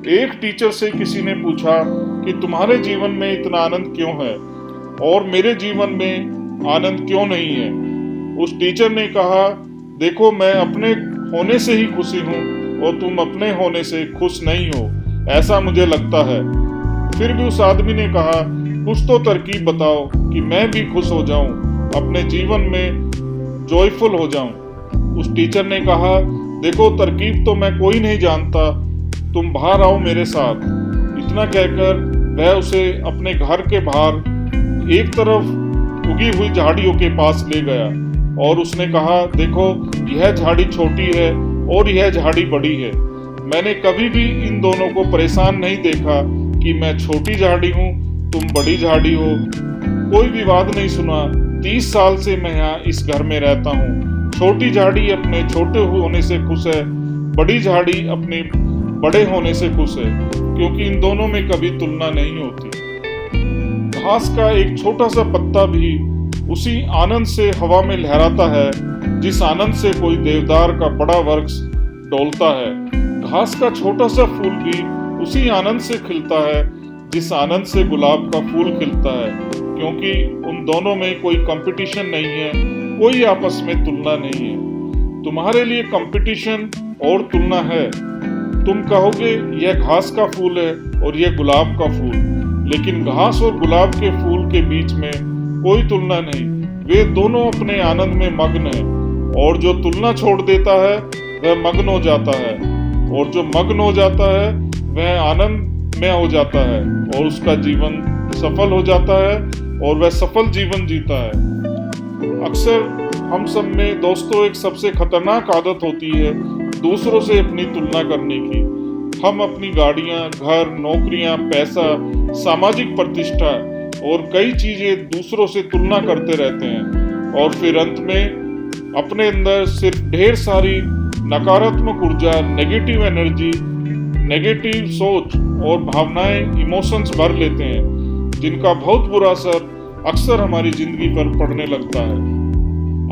एक टीचर से किसी ने पूछा कि तुम्हारे जीवन में इतना आनंद क्यों है और मेरे जीवन में आनंद क्यों नहीं है। उस टीचर ने कहा, देखो मैं अपने होने से ही खुशी हूँ और तुम अपने होने से खुश नहीं हो, ऐसा मुझे लगता है। फिर भी उस आदमी ने कहा, कुछ तो तरकीब बताओ कि मैं भी खुश हो जाऊं, अपने जीवन में जॉयफुल हो जाऊं। उस टीचर ने कहा, देखो तरकीब तो मैं कोई नहीं जानता, तुम बाहर आओ मेरे साथ। इतना कहकर वह उसे अपने घर के बाहर एक तरफ उगी हुई झाड़ियों के पास ले गया और उसने कहा, देखो यह झाड़ी छोटी है और यह झाड़ी बड़ी है। मैंने कभी भी इन दोनों को परेशान नहीं देखा कि मैं छोटी झाड़ी हूँ, तुम बड़ी झाड़ी हो। कोई विवाद नहीं सुना। 30 साल से मैं यहाँ इस घर में रहता हूँ। छोटी झाड़ी अपने छोटे होने से खुश है, बड़ी झाड़ी अपने बड़े होने से खुश है, क्योंकि इन दोनों में कभी तुलना नहीं होती। घास का एक छोटा सा पत्ता भी उसी आनंद से हवा में लहराता है जिस आनंद से कोई देवदार का बड़ा वृक्ष डोलता है। घास का छोटा सा फूल भी उसी आनंद से खिलता है जिस आनंद से गुलाब का फूल खिलता है, क्योंकि उन दोनों में कोई कंपटीशन नहीं है, कोई आपस में तुलना नहीं है। तुम्हारे लिए कंपटीशन और तुलना है। तुम कहोगे यह घास का फूल है और यह गुलाब का फूल, लेकिन घास और गुलाब के फूल के बीच में कोई तुलना नहीं। वे दोनों अपने आनंद में मग्न हैं, और जो तुलना छोड़ देता है वह मग्न हो जाता है, और जो मग्न हो जाता है वह आनंद में हो जाता है और उसका जीवन सफल हो जाता है और वह सफल जीवन जीता है। अक्सर हम सब में दोस्तों एक सबसे खतरनाक आदत होती है दूसरों से अपनी तुलना करने की। हम अपनी गाड़ियां, घर, नौकरियां, पैसा, सामाजिक प्रतिष्ठा और कई चीजें दूसरों से तुलना करते रहते हैं, और फिर अंत में अपने अंदर सिर्फ ढेर सारी नकारात्मक ऊर्जा, नेगेटिव एनर्जी, नेगेटिव सोच और भावनाएं, इमोशंस भर लेते हैं, जिनका बहुत बुरा असर अक्सर हमारी जिंदगी पर पड़ने लगता है।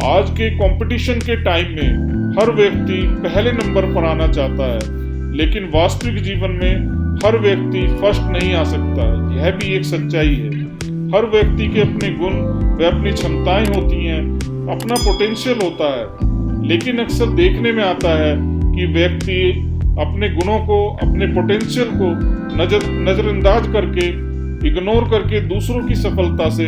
आज के कंपटीशन के टाइम में हर व्यक्ति पहले नंबर पर आना चाहता है, लेकिन वास्तविक जीवन में हर व्यक्ति फर्स्ट नहीं आ सकता। यह भी एक सच्चाई है। हर व्यक्ति के अपने गुण व अपनी क्षमताएं होती हैं, अपना पोटेंशियल होता है, लेकिन अक्सर देखने में आता है कि व्यक्ति अपने गुणों को, अपने पोटेंशियल को नजरअंदाज करके, इग्नोर करके दूसरों की सफलता से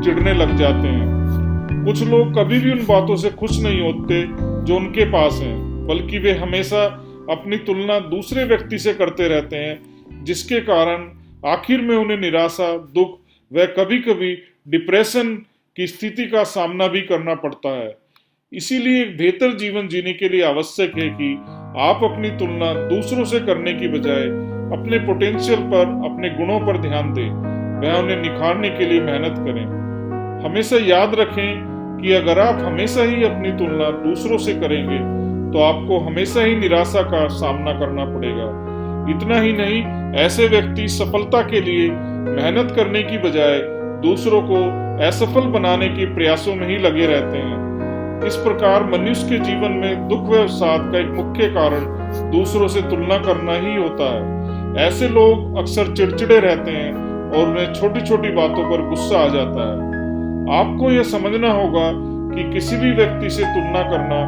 चिढ़ने लग जाते हैं। कुछ लोग कभी भी उन बातों से खुश नहीं होते जो उनके पास हैं, बल्कि वे हमेशा अपनी तुलना दूसरे व्यक्ति से करते रहते हैं, जिसके कारण आखिर में उन्हें निराशा, दुख व कभी कभी डिप्रेशन की स्थिति का सामना भी करना पड़ता है। इसीलिए एक बेहतर जीवन जीने के लिए आवश्यक है कि आप अपनी तुलना दूसरों से करने की बजाय अपने पोटेंशियल पर, अपने गुणों पर ध्यान दें, वह उन्हें निखारने के लिए मेहनत करें। हमेशा याद रखें कि अगर आप हमेशा ही अपनी तुलना दूसरों से करेंगे तो आपको हमेशा ही निराशा का सामना करना पड़ेगा। इतना ही नहीं, ऐसे व्यक्ति सफलता के लिए मेहनत करने की बजाय दूसरों को असफल बनाने के प्रयासों में ही लगे रहते हैं। इस प्रकार मनुष्य के जीवन में दुख व अवसाद का एक मुख्य कारण दूसरों से तुलना करना ही होता है। ऐसे लोग अक्सर चिड़चिड़े रहते हैं और उन्हें छोटी छोटी बातों पर गुस्सा आ जाता है। आपको यह समझना होगा कि किसी भी व्यक्ति से तुलना करना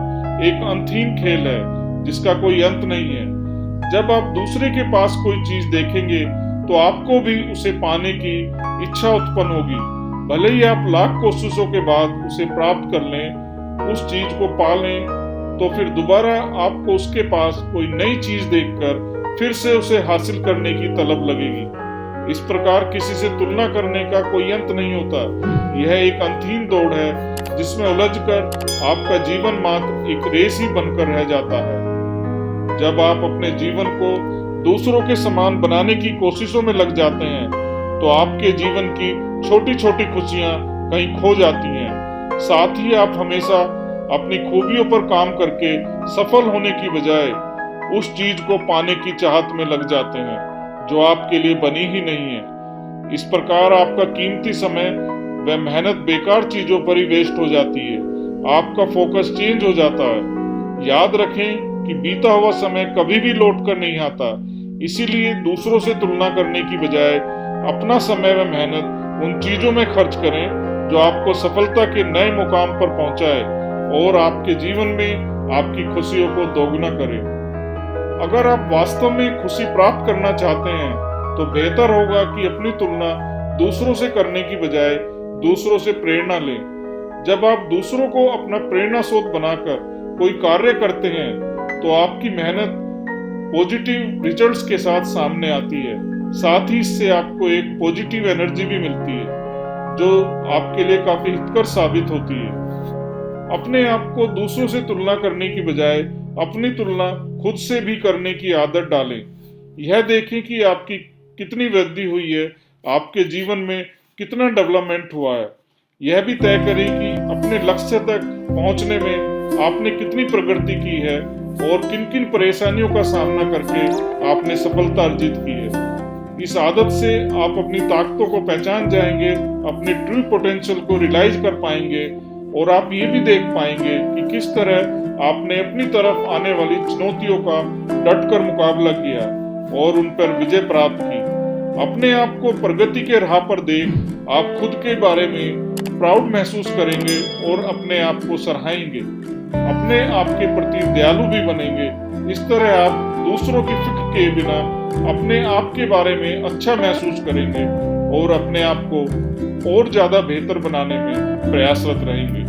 एक अंतहीन खेल है जिसका कोई अंत नहीं है। जब आप दूसरे के पास कोई चीज देखेंगे तो आपको भी उसे पाने की इच्छा उत्पन्न होगी। भले ही आप लाख कोशिशों के बाद उसे प्राप्त कर लें, उस चीज को पा लें, तो फिर दोबारा आपको उसके पास कोई नई चीज देखकर फिर से उसे हासिल करने की तलब लगेगी। इस प्रकार किसी से तुलना करने का कोई अंत नहीं होता। यह एक अंतहीन दौड़ है जिसमें उलझकर आपका जीवन मात्र एक रेस ही बनकर रह जाता है। जब आप अपने जीवन को दूसरों के समान बनाने की कोशिशों में लग जाते हैं तो आपके जीवन की छोटी छोटी खुशियां कहीं खो जाती हैं। साथ ही आप हमेशा अपनी खूबियों पर काम करके सफल होने की बजाय उस चीज को पाने की चाहत में लग जाते हैं जो आपके लिए बनी ही नहीं है। इस प्रकार आपका कीमती समय व मेहनत बेकार चीजों पर ही वेस्ट हो जाती है। आपका फोकस चेंज हो जाता है। याद रखें कि बीता हुआ समय कभी भी लौट कर नहीं आता, इसीलिए दूसरों से तुलना करने की बजाय अपना समय व मेहनत उन चीजों में खर्च करें जो आपको सफलता के नए मुकाम पर पहुंचाए और आपके जीवन में आपकी खुशियों को दोगुना करे। अगर आप वास्तव में खुशी प्राप्त करना चाहते हैं तो बेहतर होगा कि अपनी तुलना दूसरों से करने की बजाय दूसरों से प्रेरणा लें। जब आप दूसरों को अपना प्रेरणा स्रोत बनाकर कोई कार्य करते हैं तो आपकी मेहनत पॉजिटिव रिजल्ट्स के साथ सामने आती है। साथ ही इससे आपको एक पॉजिटिव एनर्जी भी मिलती है जो आपके लिए काफी हितकर साबित होती है। अपने आप को दूसरों से तुलना करने की बजाय अपनी तुलना खुद से भी करने की आदत डालें। यह देखें कि आपकी कितनी वृद्धि हुई है, आपके जीवन में कितना डेवलपमेंट हुआ है। यह भी तय करें कि अपने लक्ष्य तक पहुंचने में आपने कितनी प्रगति की है और किन किन परेशानियों का सामना करके आपने सफलता अर्जित की है। इस आदत से आप अपनी ताकतों को पहचान जाएंगे, अपने ट्रू पोटेंशियल को रियलाइज कर पाएंगे और आप ये भी देख पाएंगे कि किस तरह आपने अपनी तरफ आने वाली चुनौतियों का डटकर मुकाबला किया और उन पर विजय प्राप्त की। अपने आप को प्रगति के राह पर देख आप खुद के बारे में प्राउड महसूस करेंगे और अपने आप को सराहेंगे। अपने आप के प्रति दयालु भी बनेंगे। इस तरह आप दूसरों की फिक्र के बिना अपने आप के बारे में अच्छा महसूस करेंगे और अपने आप को और ज्यादा बेहतर बनाने में प्रयासरत रहेंगे।